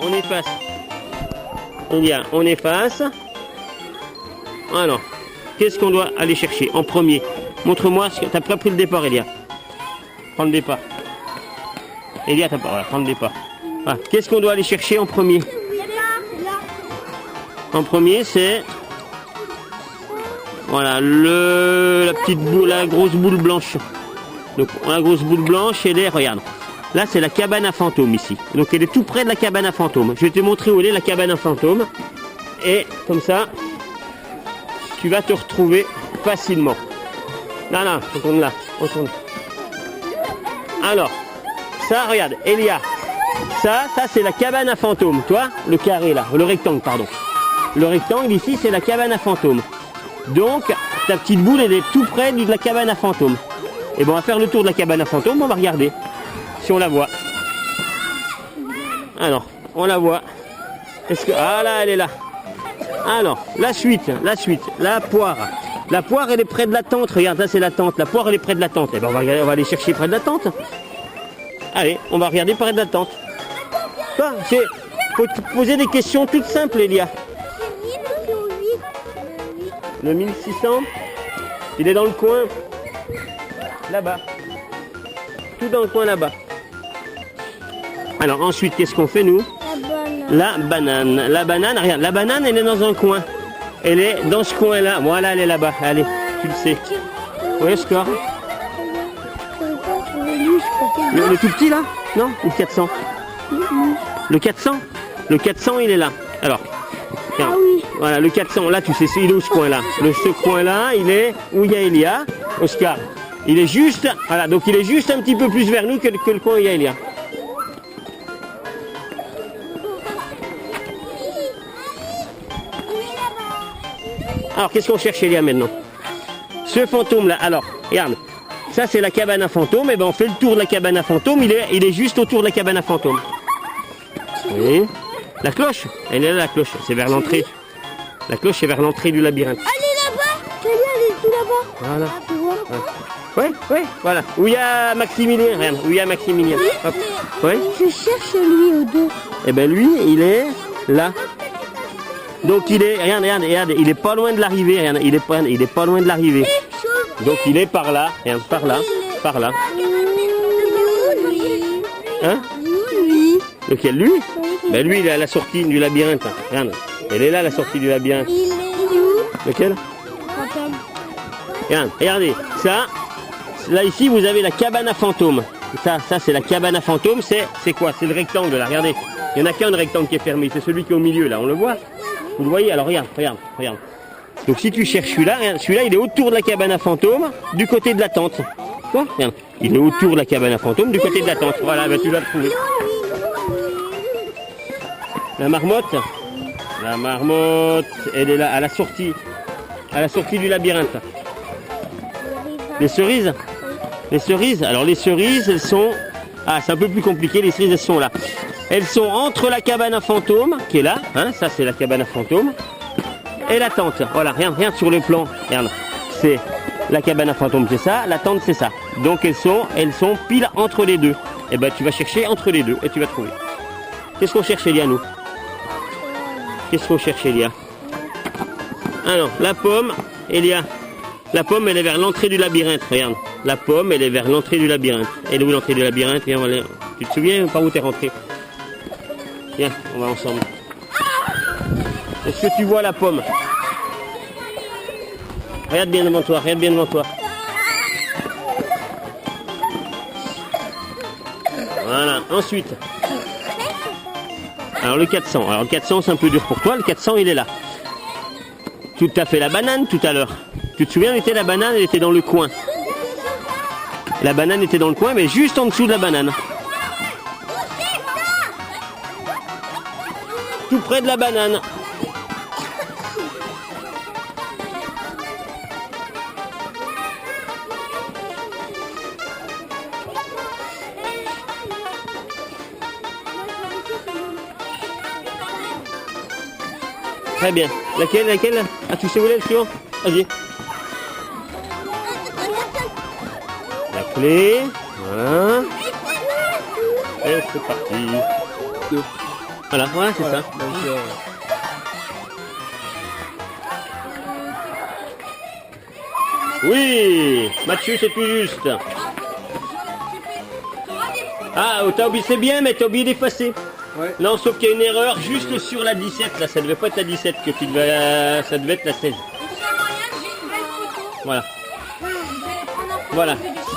On efface. On efface. Alors, qu'est-ce qu'on doit aller chercher en premier? Montre-moi, tu n'as pas pris le départ, Elia. Prends le départ. Elia, t'as pas, voilà, prends le départ. Voilà. Qu'est-ce qu'on doit aller chercher en premier? En premier, c'est... Voilà, la petite boule, la grosse boule blanche. Donc, la grosse boule blanche, elle est, regarde. Là, c'est la cabane à fantômes ici. Donc, elle est tout près de la cabane à fantômes. Je vais te montrer où elle est, la cabane à fantômes. Et comme ça, tu vas te retrouver facilement. Non, non, on tourne là. On tourne. Alors, ça, regarde, Elia. Ça c'est la cabane à fantômes. Toi, le carré là, le rectangle, pardon. Le rectangle ici, c'est la cabane à fantômes. Donc, ta petite boule, elle est tout près de la cabane à fantômes. Et bon, on va faire le tour de la cabane à fantômes, on va regarder. Si on la voit. Alors, on la voit. Est-ce que... Ah là, elle est là. Alors, la suite, la poire. La poire, elle est près de la tente. Regarde, là, c'est la tente. La poire, elle est près de la tente. Eh ben, on va aller chercher près de la tente. Allez, on va regarder près de la tente. Toi, faut te poser des questions toutes simples, Elia. Le 1600, il est dans le coin. Là-bas. Tout dans le coin là-bas. Alors ensuite, qu'est-ce qu'on fait nous? La banane. La banane, regarde, la banane, elle est dans un coin. Elle est dans ce coin-là. Voilà, elle est là-bas. Allez, tu le sais. Oui, score. Le tout petit là? Non? Le 400. Le 400? Le 400, il est là. Alors, tiens, voilà, le 400, là, tu sais, il est où ce coin-là? Ce coin-là, il est où il y a Elia. Oscar. Il est juste, voilà, donc il est juste un petit peu plus vers nous que le coin où il y a Elia. Alors, qu'est-ce qu'on cherche, Elia, maintenant? Ce fantôme-là, alors, regarde, ça c'est la cabane à fantômes, et ben on fait le tour de la cabane à fantômes, il est juste autour de la cabane à fantômes. Oui. La cloche, elle est là, la cloche, c'est vers l'entrée. La cloche est vers l'entrée du labyrinthe. Elle est là-bas, elle est tout là-bas. Voilà. Oui, voilà. Où il y a Maximilien, regarde, où il y a Maximilien. Hop. Ouais. Je cherche lui au dos. Eh ben lui, il est là. Donc il est, regarde, il est pas loin de l'arrivée, regarde, il est pas loin de l'arrivée. Donc il est par là, regarde, par là. Hein? Lequel, lui? Ben lui, il est à la sortie du labyrinthe. Regarde, elle est là, la sortie du labyrinthe. Il est où? Lequel? Regardez, ça, là ici vous avez la cabane à fantômes. Ça c'est la cabane à fantômes, c'est quoi? C'est le rectangle là, regardez. Il n'y en a qu'un rectangle qui est fermé, c'est celui qui est au milieu là, on le voit? Vous le voyez? Alors regarde. Donc si tu cherches celui-là, il est autour de la cabane à fantômes, du côté de la tente. Quoi? Regarde, il est autour de la cabane à fantômes, du côté de la tente. Voilà, ben, tu vas le trouver. La marmotte, elle est là, à la sortie du labyrinthe. Les cerises, alors les cerises, elles sont... Ah, c'est un peu plus compliqué, les cerises, elles sont là. Elles sont entre la cabane à fantômes, qui est là, hein, ça c'est la cabane à fantômes, et la tente. Voilà, regarde sur le plan, regarde, c'est la cabane à fantômes, c'est ça, la tente, c'est ça. Donc elles sont pile entre les deux. Et ben tu vas chercher entre les deux, et tu vas trouver. Qu'est-ce qu'on cherche, Elia, nous? Qu'est-ce qu'on cherche, Elia? Alors, la pomme, Elia. La pomme, elle est vers l'entrée du labyrinthe, regarde. La pomme, elle est vers l'entrée du labyrinthe. Elle est où l'entrée du labyrinthe? Viens, tu te souviens par où t'es rentré? Viens, on va ensemble. Est-ce que tu vois la pomme? Regarde bien devant toi, Voilà, ensuite. Alors le 400. Alors le 400 c'est un peu dur pour toi, le 400 il est là. Tout à fait, la banane tout à l'heure. Tu te souviens, la banane, elle était dans le coin. La banane était dans le coin, mais juste en dessous de la banane. Tout près de la banane. Très bien. Laquelle? Ah, tu sais où est le suivant? Vas-y. La clé. Voilà. Et c'est parti. Voilà, c'est ça. Oui, Mathieu, c'est tout juste. Ah, t'as oublié, c'est bien, mais t'as oublié d'effacer. Ouais. Non, sauf qu'il y a une erreur juste sur la 17, là, ça devait pas être la 17 que tu devais, ça devait être la 16. Voilà. Voilà,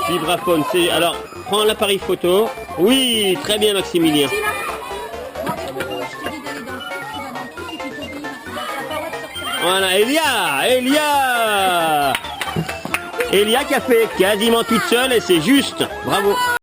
vibraphone, c'est, alors, prends l'appareil photo. Oui, très bien Maximilien. Voilà, Elia qui a fait quasiment toute seule et c'est juste, bravo.